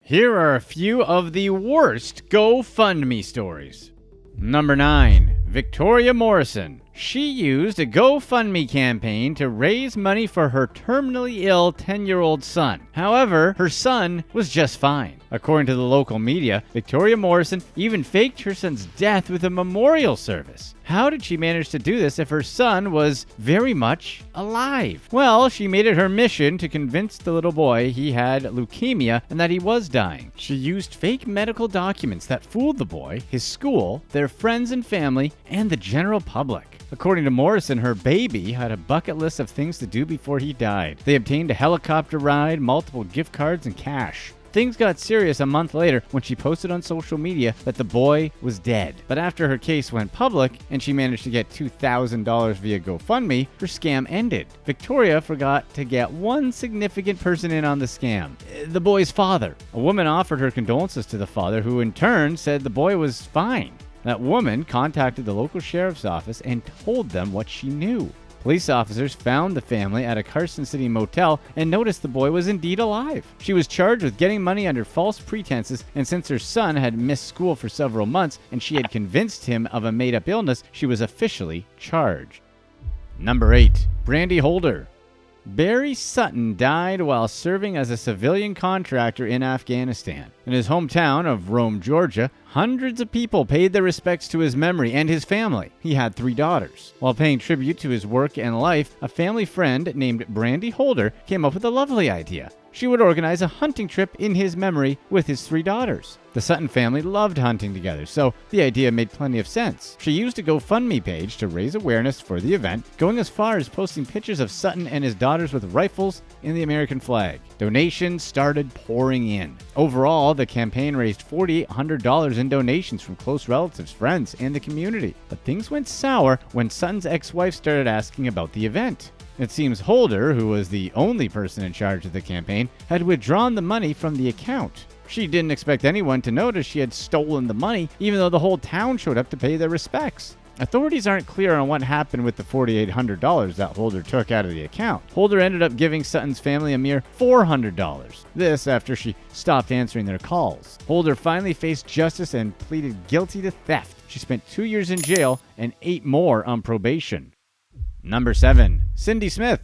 Here are a few of the worst GoFundMe stories. Number 9. Victoria Morrison. She used a GoFundMe campaign to raise money for her terminally ill 10-year-old son. However, her son was just fine. According to the local media, Victoria Morrison even faked her son's death with a memorial service. How did she manage to do this if her son was very much alive? Well, she made it her mission to convince the little boy he had leukemia and that he was dying. She used fake medical documents that fooled the boy, his school, their friends and family, and the general public. According to Morrison, her baby had a bucket list of things to do before he died. They obtained a helicopter ride, multiple gift cards, and cash. Things got serious a month later when she posted on social media that the boy was dead. But after her case went public and she managed to get $2,000 via GoFundMe, her scam ended. Victoria forgot to get one significant person in on the scam: the boy's father. A woman offered her condolences to the father, who in turn said the boy was fine. That woman contacted the local sheriff's office and told them what she knew. Police officers found the family at a Carson City motel and noticed the boy was indeed alive. She was charged with getting money under false pretenses, and since her son had missed school for several months and she had convinced him of a made-up illness, she was officially charged. Number 8. Brandy Holder. Barry Sutton died while serving as a civilian contractor in Afghanistan. In his hometown of Rome, Georgia, hundreds of people paid their respects to his memory and his family. He had 3 daughters. While paying tribute to his work and life, a family friend named Brandy Holder came up with a lovely idea. She would organize a hunting trip in his memory with his 3 daughters. The Sutton family loved hunting together, so the idea made plenty of sense. She used a GoFundMe page to raise awareness for the event, going as far as posting pictures of Sutton and his daughters with rifles in the American flag. Donations started pouring in. Overall, the campaign raised $4,800 in donations from close relatives, friends, and the community. But things went sour when Sutton's ex-wife started asking about the event. It seems Holder, who was the only person in charge of the campaign, had withdrawn the money from the account. She didn't expect anyone to notice she had stolen the money, even though the whole town showed up to pay their respects. Authorities aren't clear on what happened with the $4,800 that Holder took out of the account. Holder ended up giving Sutton's family a mere $400. This after she stopped answering their calls. Holder finally faced justice and pleaded guilty to theft. She spent 2 years in jail and 8 more on probation. Number 7. Cindy Smith.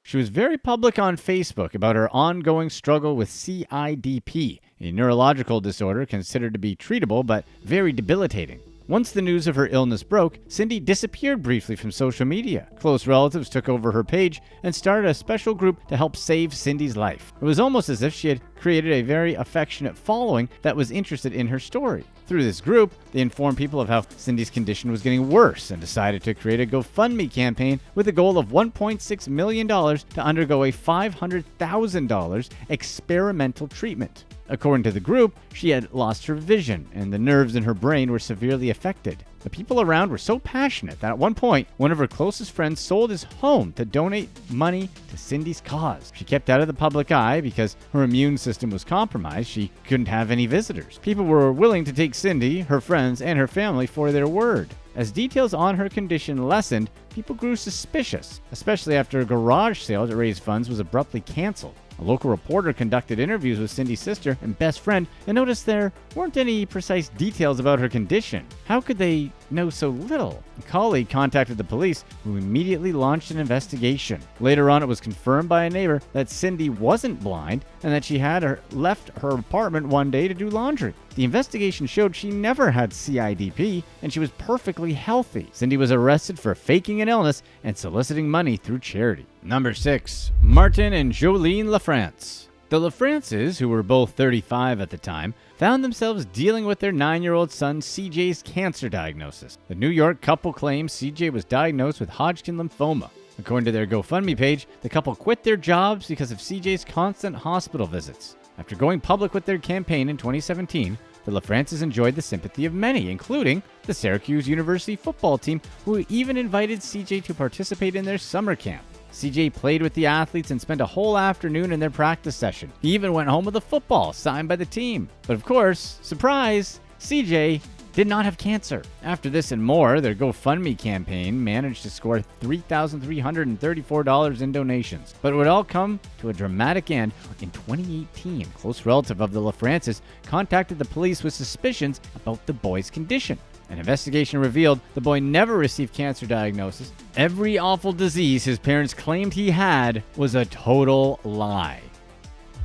She was very public on Facebook about her ongoing struggle with CIDP, a neurological disorder considered to be treatable but very debilitating. Once the news of her illness broke, Cindy disappeared briefly from social media. Close relatives took over her page and started a special group to help save Cindy's life. It was almost as if she had created a very affectionate following that was interested in her story. Through this group, they informed people of how Cindy's condition was getting worse and decided to create a GoFundMe campaign with a goal of $1.6 million to undergo a $500,000 experimental treatment. According to the group, she had lost her vision and the nerves in her brain were severely affected. The people around were so passionate that at one point, one of her closest friends sold his home to donate money to Cindy's cause. She kept out of the public eye because her immune system was compromised. She couldn't have any visitors. People were willing to take Cindy, her friends, and her family for their word. As details on her condition lessened, people grew suspicious, especially after a garage sale to raise funds was abruptly canceled. A local reporter conducted interviews with Cindy's sister and best friend and noticed there weren't any precise details about her condition. How could they know so little? A colleague contacted the police, who immediately launched an investigation. Later on, it was confirmed by a neighbor that Cindy wasn't blind and that she had left her apartment one day to do laundry. The investigation showed she never had CIDP and she was perfectly healthy. Cindy was arrested for faking an illness and soliciting money through charity. Number 6. Martin and Jolene LaFrance. The LaFrances, who were both 35 at the time, found themselves dealing with their 9-year-old son CJ's cancer diagnosis. The New York couple claims CJ was diagnosed with Hodgkin lymphoma. According to their GoFundMe page, the couple quit their jobs because of CJ's constant hospital visits. After going public with their campaign in 2017, the LaFrances enjoyed the sympathy of many, including the Syracuse University football team, who even invited CJ to participate in their summer camp. CJ played with the athletes and spent a whole afternoon in their practice session. He even went home with a football signed by the team. But of course, surprise, CJ did not have cancer. After this and more, their GoFundMe campaign managed to score $3,334 in donations. But it would all come to a dramatic end in 2018. A close relative of the LaFrancis contacted the police with suspicions about the boy's condition. An investigation revealed the boy never received cancer diagnosis. Every awful disease his parents claimed he had was a total lie.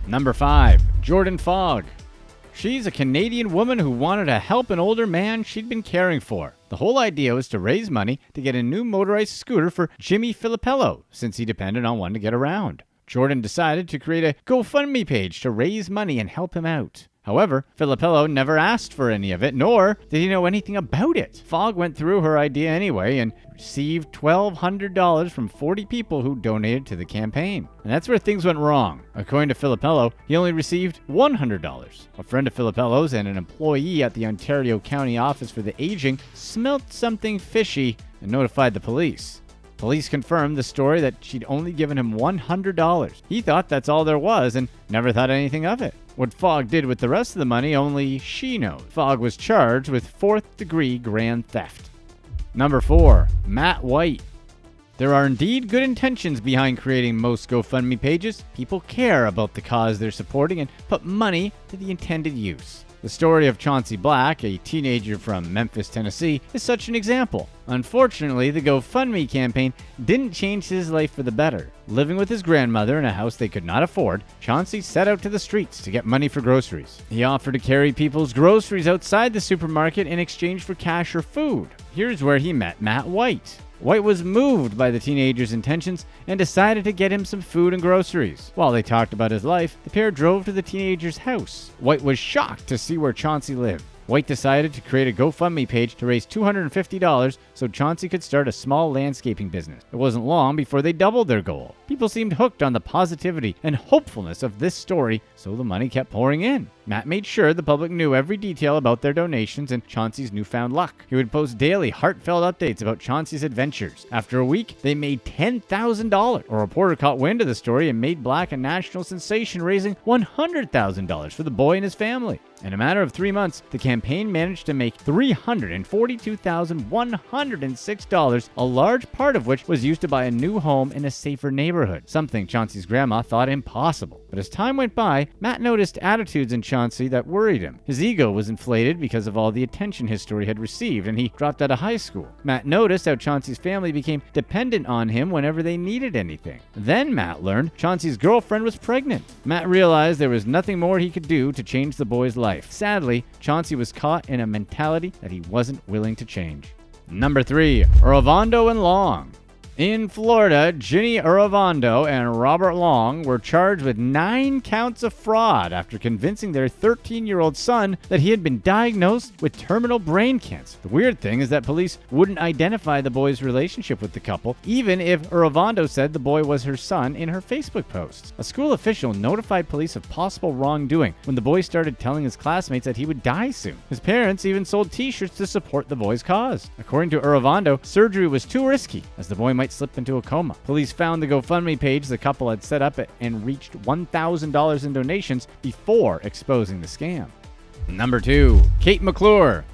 Number 5. Jordan Fogg. She's a Canadian woman who wanted to help an older man she'd been caring for. The whole idea was to raise money to get a new motorized scooter for Jimmy Filippello, since he depended on one to get around. Jordan decided to create a GoFundMe page to raise money and help him out. However, Filippello never asked for any of it, nor did he know anything about it. Fogg went through her idea anyway and received $1,200 from 40 people who donated to the campaign. And that's where things went wrong. According to Filippello, he only received $100. A friend of Filippello's and an employee at the Ontario County Office for the Aging smelt something fishy and notified the police. Police confirmed the story that she'd only given him $100. He thought that's all there was and never thought anything of it. What Fogg did with the rest of the money, only she knows. Fogg was charged with 4th-degree grand theft. Number 4. Matt White. There are indeed good intentions behind creating most GoFundMe pages. People care about the cause they're supporting and put money to the intended use. The story of Chauncey Black, a teenager from Memphis, Tennessee, is such an example. Unfortunately, the GoFundMe campaign didn't change his life for the better. Living with his grandmother in a house they could not afford, Chauncey set out to the streets to get money for groceries. He offered to carry people's groceries outside the supermarket in exchange for cash or food. Here's where he met Matt White. White was moved by the teenager's intentions and decided to get him some food and groceries. While they talked about his life, the pair drove to the teenager's house. White was shocked to see where Chauncey lived. White decided to create a GoFundMe page to raise $250 so Chauncey could start a small landscaping business. It wasn't long before they doubled their goal. People seemed hooked on the positivity and hopefulness of this story, so the money kept pouring in. Matt made sure the public knew every detail about their donations and Chauncey's newfound luck. He would post daily heartfelt updates about Chauncey's adventures. After a week, they made $10,000. A reporter caught wind of the story and made Black a national sensation, raising $100,000 for the boy and his family. In a matter of 3 months, the campaign managed to make $342,106, a large part of which was used to buy a new home in a safer neighborhood, something Chauncey's grandma thought impossible. But as time went by, Matt noticed attitudes in Chauncey that worried him. His ego was inflated because of all the attention his story had received, and he dropped out of high school. Matt noticed how Chauncey's family became dependent on him whenever they needed anything. Then Matt learned Chauncey's girlfriend was pregnant. Matt realized there was nothing more he could do to change the boy's life. Sadly, Chauncey was caught in a mentality that he wasn't willing to change. Number 3. Uravando and Long. In Florida, Ginny Uravando and Robert Long were charged with 9 counts of fraud after convincing their 13-year-old son that he had been diagnosed with terminal brain cancer. The weird thing is that police wouldn't identify the boy's relationship with the couple, even if Uravando said the boy was her son in her Facebook posts. A school official notified police of possible wrongdoing when the boy started telling his classmates that he would die soon. His parents even sold t-shirts to support the boy's cause. According to Uravando, surgery was too risky, as the boy might slip into a coma. Police found the GoFundMe page the couple had set up and reached $1,000 in donations before exposing the scam. Number 2. Kate McClure.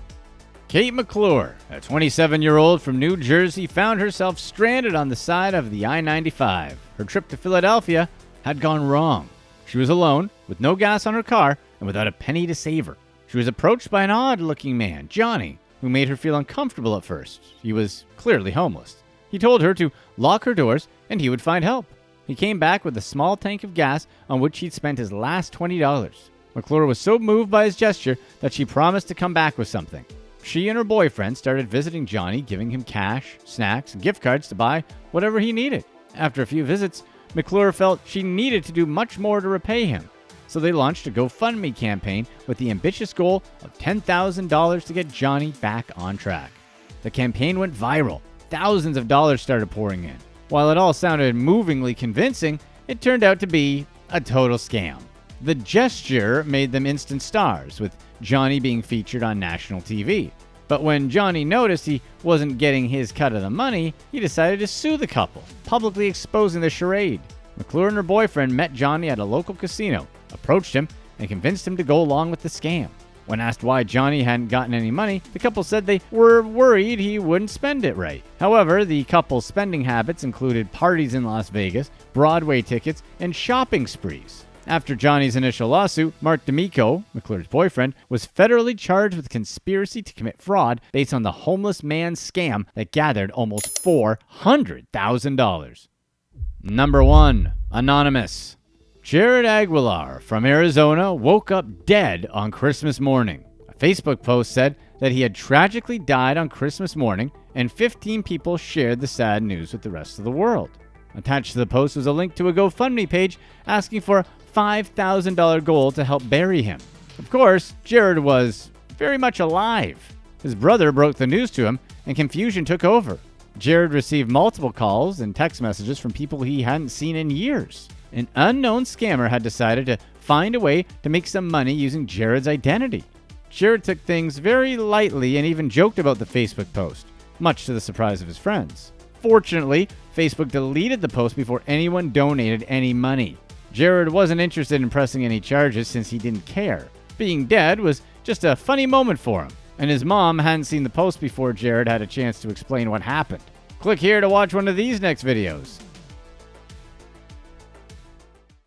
Kate McClure, a 27-year-old from New Jersey, found herself stranded on the side of the I-95. Her trip to Philadelphia had gone wrong. She was alone, with no gas on her car, and without a penny to save her. She was approached by an odd-looking man, Johnny, who made her feel uncomfortable at first. He was clearly homeless. He told her to lock her doors and he would find help. He came back with a small tank of gas on which he'd spent his last $20. McClure was so moved by his gesture that she promised to come back with something. She and her boyfriend started visiting Johnny, giving him cash, snacks, and gift cards to buy whatever he needed. After a few visits, McClure felt she needed to do much more to repay him. So they launched a GoFundMe campaign with the ambitious goal of $10,000 to get Johnny back on track. The campaign went viral. Thousands of dollars started pouring in. While it all sounded movingly convincing, it turned out to be a total scam. The gesture made them instant stars, with Johnny being featured on national TV. But when Johnny noticed he wasn't getting his cut of the money, he decided to sue the couple, publicly exposing the charade. McClure and her boyfriend met Johnny at a local casino, approached him, and convinced him to go along with the scam. When asked why Johnny hadn't gotten any money, the couple said they were worried he wouldn't spend it right. However, the couple's spending habits included parties in Las Vegas, Broadway tickets, and shopping sprees. After Johnny's initial lawsuit, Mark D'Amico, McClure's boyfriend, was federally charged with conspiracy to commit fraud based on the homeless man scam that gathered almost $400,000. Number 1. Anonymous. Jared Aguilar from Arizona woke up dead on Christmas morning. A Facebook post said that he had tragically died on Christmas morning, and 15 people shared the sad news with the rest of the world. Attached to the post was a link to a GoFundMe page asking for a $5,000 goal to help bury him. Of course, Jared was very much alive. His brother broke the news to him, and confusion took over. Jared received multiple calls and text messages from people he hadn't seen in years. An unknown scammer had decided to find a way to make some money using Jared's identity. Jared took things very lightly and even joked about the Facebook post, much to the surprise of his friends. Fortunately, Facebook deleted the post before anyone donated any money. Jared wasn't interested in pressing any charges since he didn't care. Being dead was just a funny moment for him, and his mom hadn't seen the post before Jared had a chance to explain what happened. Click here to watch one of these next videos.